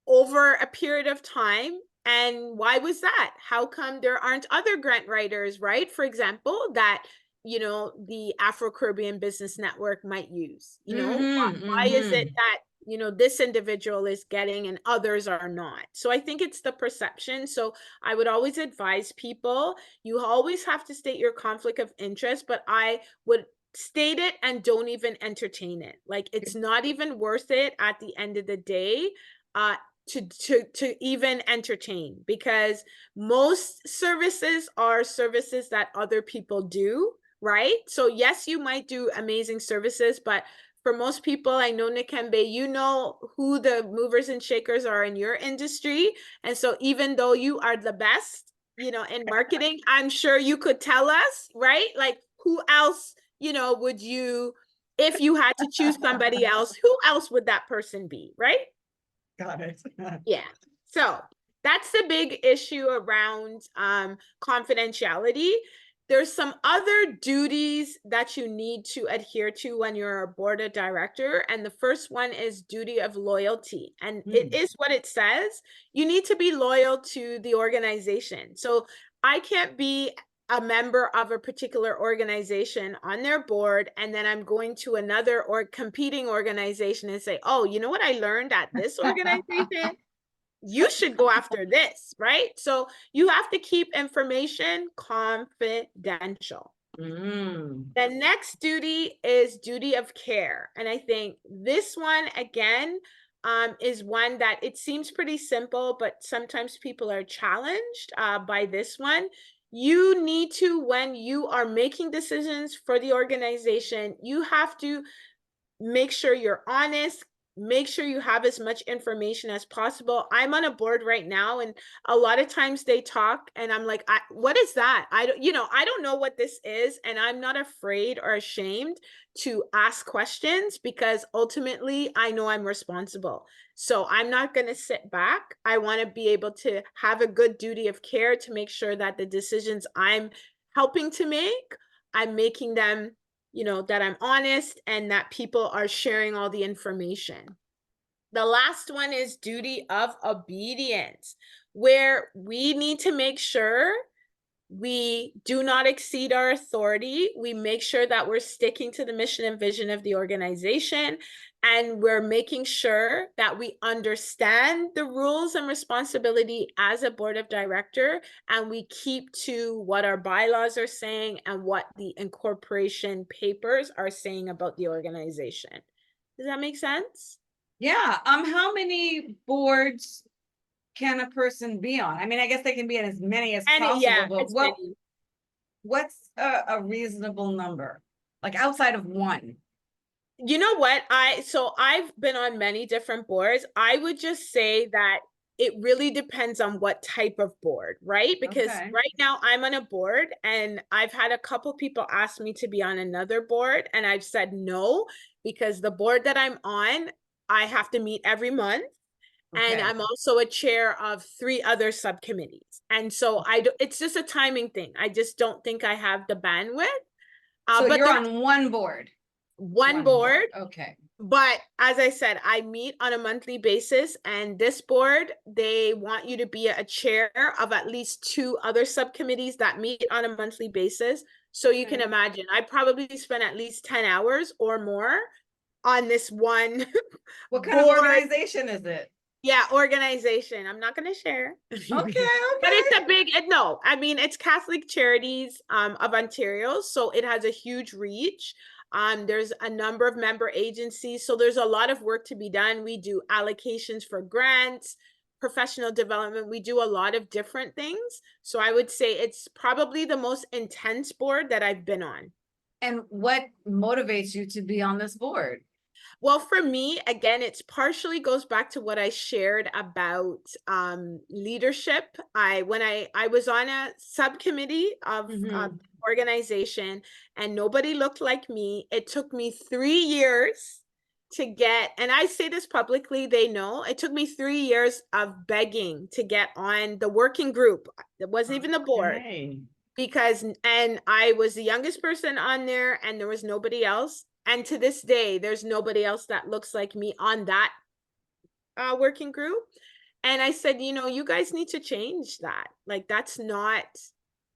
over a period of time. And why was that? How come there aren't other grant writers, right? For example, that, you know, the Afro-Caribbean Business Network might use, you know, why is it that, you know, this individual is getting and others are not? So I think it's the perception. So I would always advise people, you always have to state your conflict of interest, but I would state it and don't even entertain it. Like, it's not even worth it at the end of the day. To even entertain, because most services are services that other people do, right? So yes, you might do amazing services, but for most people, I know, Nakimbe, you know who the movers and shakers are in your industry. And so even though you are the best, you know, in marketing, I'm sure you could tell us, right? Like, who else, you know, would you, if you had to choose somebody else, who else would that person be, right? Got it. Yeah. So that's the big issue around confidentiality. There's some other duties that you need to adhere to when you're a board of director. And the first one is duty of loyalty. And it is what it says. You need to be loyal to the organization. So I can't be a member of a particular organization on their board, and then I'm going to another or competing organization and say, oh, you know what I learned at this organization? You should go after this, right? So you have to keep information confidential. The next duty is duty of care. And I think this one, again, is one that it seems pretty simple, but sometimes people are challenged by this one. You need to, when you are making decisions for the organization, you have to make sure you're honest, make sure you have as much information as possible. I'm on a board right now, and a lot of times they talk and I'm like, what is that? I don't know what this is. And I'm not afraid or ashamed to ask questions, because ultimately I know I'm responsible. So I'm not going to sit back. I want to be able to have a good duty of care to make sure that the decisions I'm helping to make, I'm making them, that I'm honest and that people are sharing all the information. The last one is duty of obedience, where we need to make sure we do not exceed our authority. We make sure that we're sticking to the mission and vision of the organization, and we're making sure that we understand the rules and responsibility as a board of director, and we keep to what our bylaws are saying and what the incorporation papers are saying about the organization. Does that make sense? Yeah. How many boards can a person be on? I mean, I guess they can be in as many as possible, but what's a reasonable number? Like outside of one? You know what? I've been on many different boards. I would just say that it really depends on what type of board, right? Because right now I'm on a board, and I've had a couple people ask me to be on another board, and I've said no, because the board that I'm on, I have to meet every month. And I'm also a chair of 3 other subcommittees. And so it's just a timing thing. I just don't think I have the bandwidth. So but you're on one board. One board. Okay. But as I said, I meet on a monthly basis, and this board, they want you to be a chair of at least 2 other subcommittees that meet on a monthly basis. So you can imagine, I probably spend at least 10 hours or more on this one. What kind of organization is it? Yeah, organization. I'm not going to share. Okay. But it's a big, no, I mean, it's Catholic Charities of Ontario. So it has a huge reach. There's a number of member agencies. So there's a lot of work to be done. We do allocations for grants, professional development. We do a lot of different things. So I would say it's probably the most intense board that I've been on. And what motivates you to be on this board? Well, for me, again, it's partially goes back to what I shared about leadership. When I was on a subcommittee of organization, and nobody looked like me. It took me 3 years to get, and I say this publicly, they know, it took me 3 years of begging to get on the working group. It wasn't even the board. And I was the youngest person on there, and there was nobody else. And to this day, there's nobody else that looks like me on that working group. And I said, you guys need to change that. Like, that's not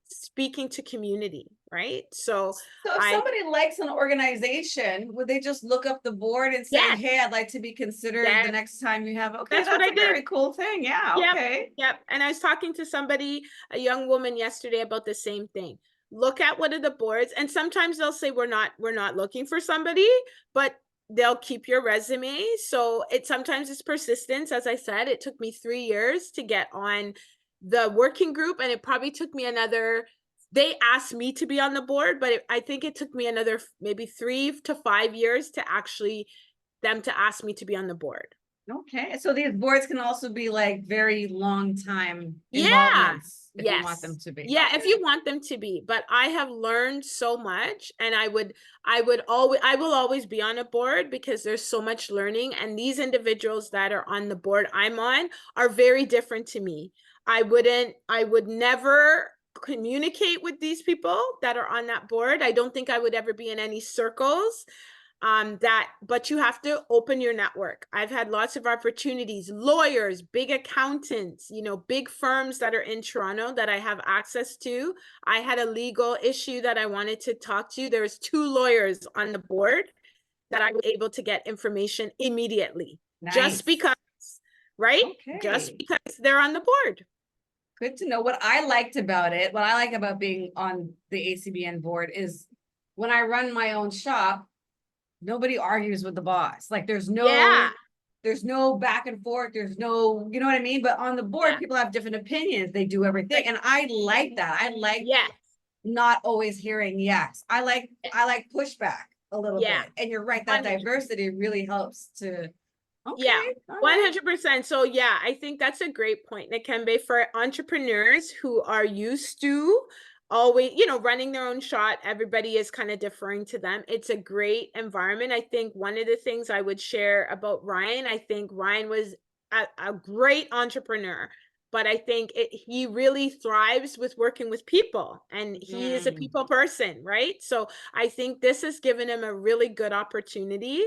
speaking to community, right? So if somebody likes an organization, would they just look up the board and say, hey, I'd like to be considered the next time you have? Okay, that's what I did. Very cool thing. Yeah. Yep, okay. Yep. And I was talking to somebody, a young woman yesterday, about the same thing. Look at what are the boards, and sometimes they'll say we're not looking for somebody, but they'll keep your resume. So sometimes it's persistence. As I said, it took me 3 years to get on the working group, and it probably took me they asked me to be on the board, but I think it took me another maybe 3 to 5 years to actually them to ask me to be on the board. Okay, so these boards can also be like very long time involvements if you want them to be. Yeah, if you want them to be. But I have learned so much, and I will always be on a board because there's so much learning, and these individuals that are on the board I'm on are very different to me. I would never communicate with these people that are on that board. I don't think I would ever be in any circles. But you have to open your network. I've had lots of opportunities, lawyers, big accountants, big firms that are in Toronto that I have access to. I had a legal issue that I wanted to talk to. There's 2 lawyers on the board that I was able to get information immediately. Nice. Just because, right? Okay. Just because they're on the board. Good to know. What I like about being on the ACBN board is when I run my own shop, nobody argues with the boss. Like there's no back and forth. There's no, you know what I mean? But on the board, people have different opinions. They do everything. And I like that. I like not always hearing yes. I like pushback a little bit. And you're right, that 100%. Diversity really helps to Yeah, Okay. All right. 100%. So yeah, I think that's a great point, Nakembe, for entrepreneurs who are used to always, running their own shot. Everybody is kind of deferring to them. It's a great environment. I think one of the things I would share about Ryan, I think Ryan was a great entrepreneur, but I think he really thrives with working with people, and he is a Mm. people person, right? So I think this has given him a really good opportunity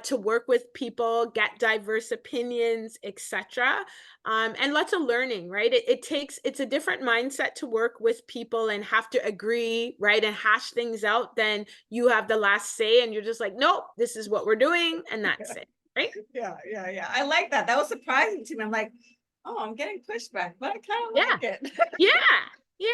to work with people, get diverse opinions, etc. And lots of learning, right? It's a different mindset to work with people and have to agree, right? And hash things out. Then you have the last say and you're just like, nope, this is what we're doing. And that's it, right? Yeah, yeah, yeah. I like that. That was surprising to me. I'm like, oh, I'm getting pushback, but I kind of Yeah. like it. Yeah. Yeah.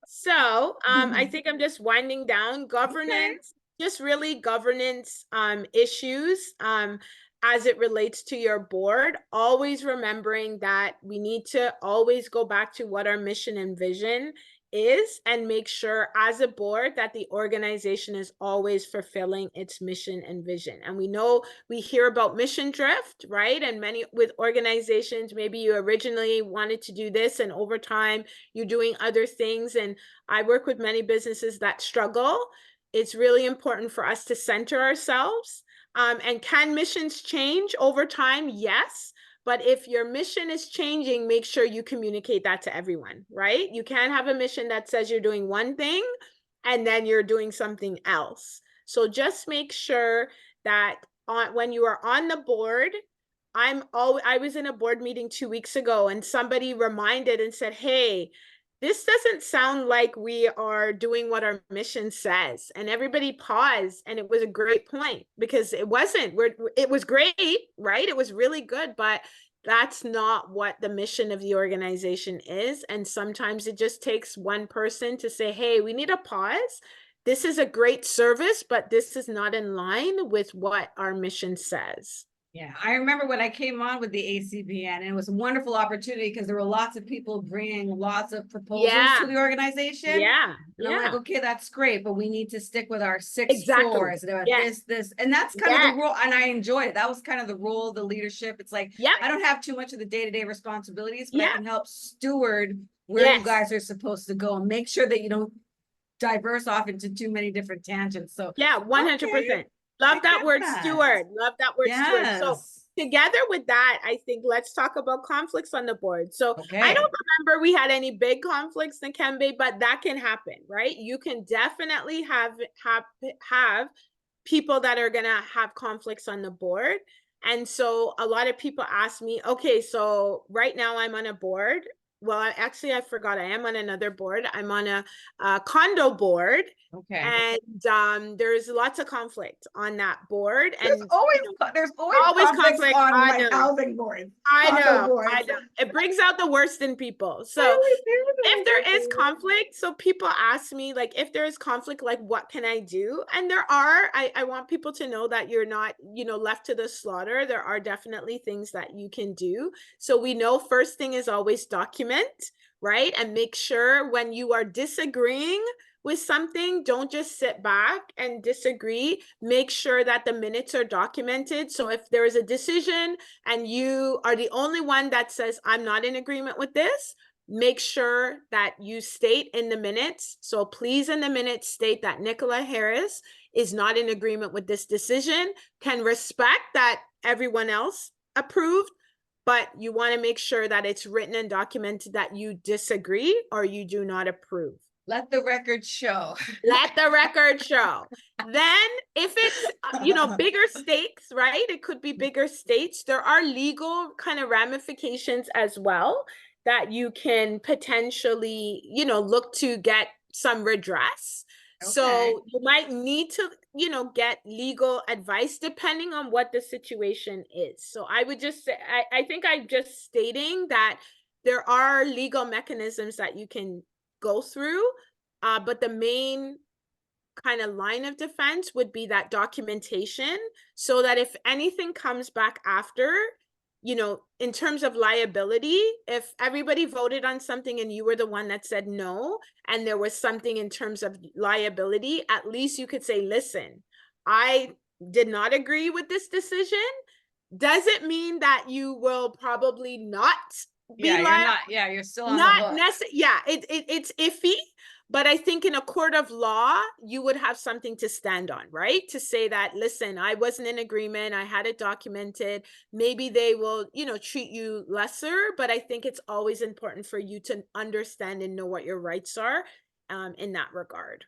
So I Mhm. think I'm just winding down Okay. governance, just really governance issues as it relates to your board. Always remembering that we need to always go back to what our mission and vision is, and make sure as a board that the organization is always fulfilling its mission and vision. And we know we hear about mission drift, right? And many with organizations, maybe you originally wanted to do this and over time you're doing other things. And I work with many businesses that struggle. It's really important for us to center ourselves. And can missions change over time? Yes. But if your mission is changing, make sure you communicate that to everyone, right? You can't have a mission that says you're doing one thing and then you're doing something else. So just make sure that when you are on the board, I was in a board meeting 2 weeks ago and somebody reminded and said, hey, this doesn't sound like we are doing what our mission says. And everybody paused, and it was a great point because it wasn't. It was great, right? It was really good, but that's not what the mission of the organization is. And sometimes it just takes one person to say, hey, we need a pause. This is a great service, but this is not in line with what our mission says. Yeah, I remember when I came on with the ACBN, and it was a wonderful opportunity because there were lots of people bringing lots of proposals Yeah, to the organization. yeah, And I'm like, yeah, okay, that's great, but we need to stick with our six exactly. chores and Yes, this, and that's kind of the yes, role. And I enjoyed it. That was kind of the role, the leadership. It's like yep, I don't have too much of the day-to-day responsibilities, but I yeah, can help steward where you yes, guys are supposed to go and make sure that you don't diverse off into too many different tangents. So, yeah, okay, 100%. I Love that get word that. steward. Love that word steward. So Yes. together with that, I think let's talk about conflicts on the board. So I Okay. don't remember we had any big conflicts in Nakembe, but that can happen, right? You can definitely have people that are gonna have conflicts on the board. And so a lot of people ask me, okay, so right now I'm on a board. Well, I forgot I am on another board. I'm on a condo board, Okay. and there's lots of conflict on that board, There's and always there's always always conflicts conflict. on I like know. housing boards, I condo know, boards. I know. It brings out the worst in people. I So always hear if this. there is Okay. conflict, so people ask me, like, if there is conflict, like, what can I do? And I want people to know that you're not, left to the slaughter. There are definitely things that you can do. So we know first thing is always document, right? And make sure when you are disagreeing with something, don't just sit back and disagree. Make sure that the minutes are documented. So if there is a decision and you are the only one that says, I'm not in agreement with this, make sure that you state in the minutes. So please, in the minutes, state that Nicola Harris is not in agreement with this decision, can respect that everyone else approved, but you want to make sure that it's written and documented that you disagree or you do not approve. Let the record show. Let the record show. Then if it's, bigger stakes, right? It could be bigger states. There are legal kind of ramifications as well that you can potentially, look to get some redress. Okay. So you might need to, get legal advice depending on what the situation is. So I would just say, I think I'm just stating that there are legal mechanisms that you can go through. But the main kind of line of defense would be that documentation, so that if anything comes back after, in terms of liability, if everybody voted on something and you were the one that said no, and there was something in terms of liability, at least you could say, listen, I did not agree with this decision. Does it mean that you will probably not be Yeah, you're liable? not, yeah, you're still on the Not hook. necessarily, yeah, it's iffy, but I think in a court of law, you would have something to stand on, right? To say that, listen, I wasn't in agreement, I had it documented. Maybe they will, treat you lesser, but I think it's always important for you to understand and know what your rights are, in that regard.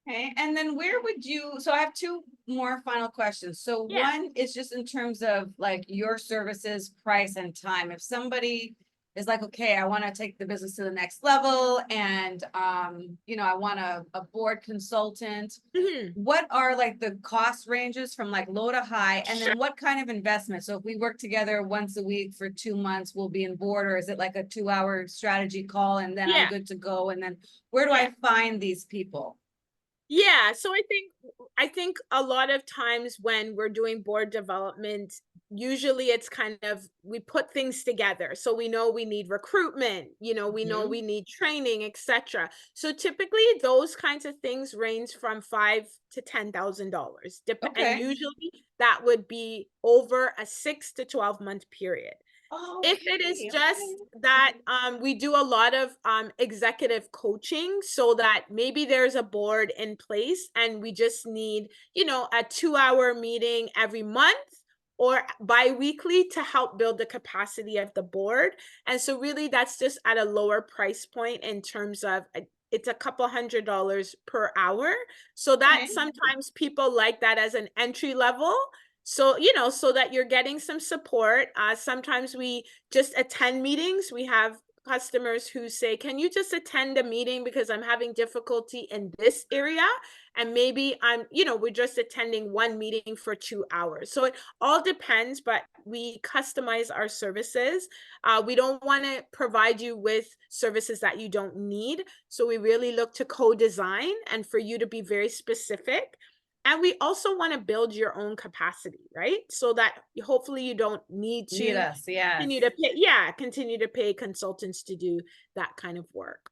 Okay, and then where would you, so I have two more final questions. So Yeah. one is just in terms of like your services, price and time. If somebody is like, okay, I want to take the business to the next level and I want a board consultant, Mhm. what are like the cost ranges from like low to high? And Sure. then what kind of investment? So if we work together once a week for 2 months, we'll be in board, or is it like a 2 hour strategy call and then I'm Yeah. good to go? And then where do Yeah. I find these people? Yeah, so I think a lot of times when we're doing board development, usually it's kind of we put things together. So we know we need recruitment, we know Mhm. we need training, etc. So typically those kinds of things range from $5,000 to $10,000. And Okay. usually that would be over a 6 to 12 month period. If it is Okay, just okay. that, we do a lot of executive coaching so that maybe there's a board in place and we just need, a 2 hour meeting every month or bi-weekly to help build the capacity of the board. And so really that's just at a lower price point in terms of it's a couple $100 per hour. So that Okay. sometimes people like that as an entry level, so so that you're getting some support. Sometimes we just attend meetings. We have customers who say, can you just attend a meeting because I'm having difficulty in this area, and maybe we're just attending one meeting for 2 hours. So it all depends, but we customize our services. We don't want to provide you with services that you don't need, so we really look to co-design and for you to be very specific. And we also want to build your own capacity, right? So that hopefully you don't need Need to us, yes. continue to pay consultants to do that kind of work.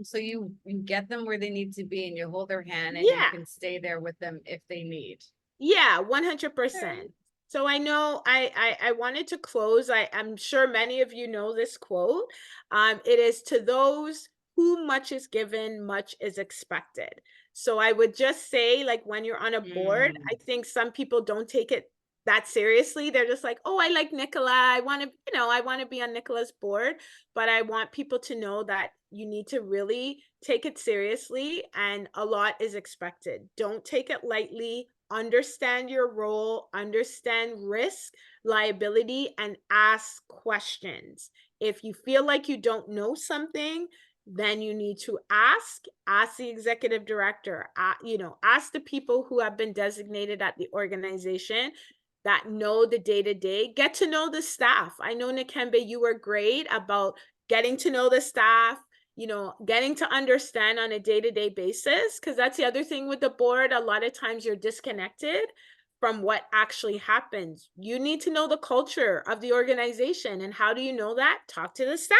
So you get them where they need to be and you hold their hand and you Yeah. can stay there with them if they need. Yeah, Okay. 100%. So I know I wanted to close. I'm sure many of you know this quote. It is to those who much is given, much is expected. So I would just say, like when you're on a board, I Mm, think some people don't take it that seriously. They're just like, oh, I like Nicola. I want to, I want to be on Nicola's board. But I want people to know that you need to really take it seriously and a lot is expected. Don't take it lightly. Understand your role, understand risk, liability, and ask questions. If you feel like you don't know something, then you need to ask the executive director, ask the people who have been designated at the organization that know the day to day. Get to know the staff. I know, Nakimbe, you were great about getting to know the staff, getting to understand on a day-to-day basis, because that's the other thing with the board. A lot of times you're disconnected from what actually happens. You need to know the culture of the organization. And how do you know that? Talk to the staff.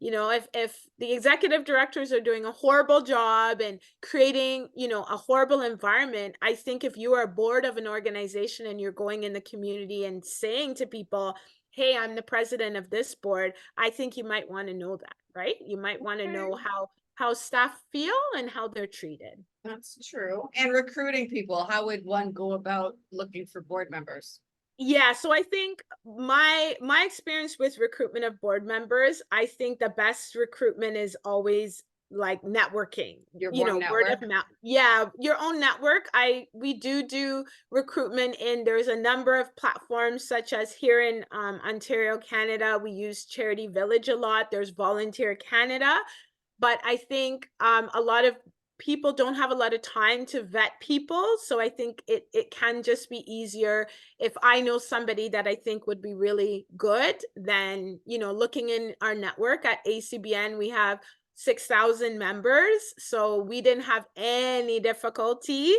If the executive directors are doing a horrible job and creating, a horrible environment, I think if you are board of an organization and you're going in the community and saying to people, hey, I'm the president of this board, I think you might want to know that, right? You might want to okay. know how staff feel and how they're treated. That's true. And recruiting people, how would one go about looking for board members? Yeah, so I think my experience with recruitment of board members, I think the best recruitment is always like networking, Your warm word of network? mouth. Yeah, your own network. We do recruitment in there's a number of platforms such as here in Ontario, Canada, we use Charity Village a lot. There's Volunteer Canada, but I think a lot of people don't have a lot of time to vet people, so I think it can just be easier if I know somebody that I think would be really good. Then looking in our network at ACBN, we have 6,000 members, so we didn't have any difficulty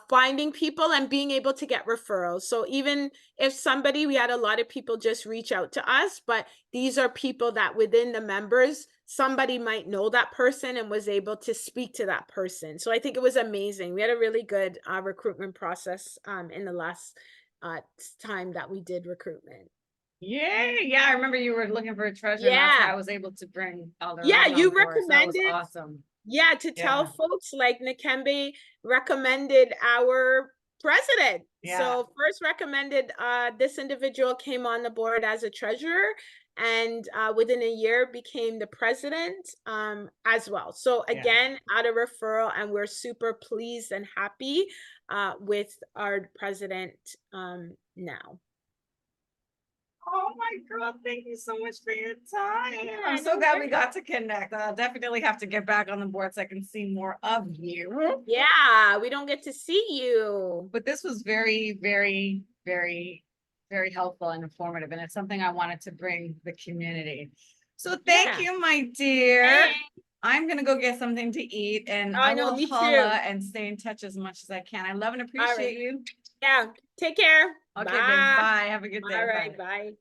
finding people and being able to get referrals. So even if somebody, we had a lot of people just reach out to us, but these are people that within the members, somebody might know that person and was able to speak to that person. So I think it was amazing. We had a really good recruitment process in the last time that we did recruitment. Yeah, I remember you were looking for a treasurer, and that's how I was able to bring Alderaan Yeah, on you board. So that was recommended. awesome. Yeah, to tell Yeah. folks, like, Nakimbe recommended our president. Yeah. So first recommended, this individual came on the board as a treasurer, and within a year became the president as well. So again, out of referral, and we're super pleased and happy with our president now. Oh my girl, thank you so much for your time. Yeah, I'm so glad we got to connect. I'll definitely have to get back on the board so I can see more of you. Yeah, we don't get to see you. But this was very, very, very, very helpful and informative. And it's something I wanted to bring the community. So thank you, my dear. Hey. I'm gonna go get something to eat, and I will holla and stay in touch as much as I can. I love and appreciate you. Yeah, take care. Okay, Bye. babe. Bye. Have a good day. All right, Bye. bye.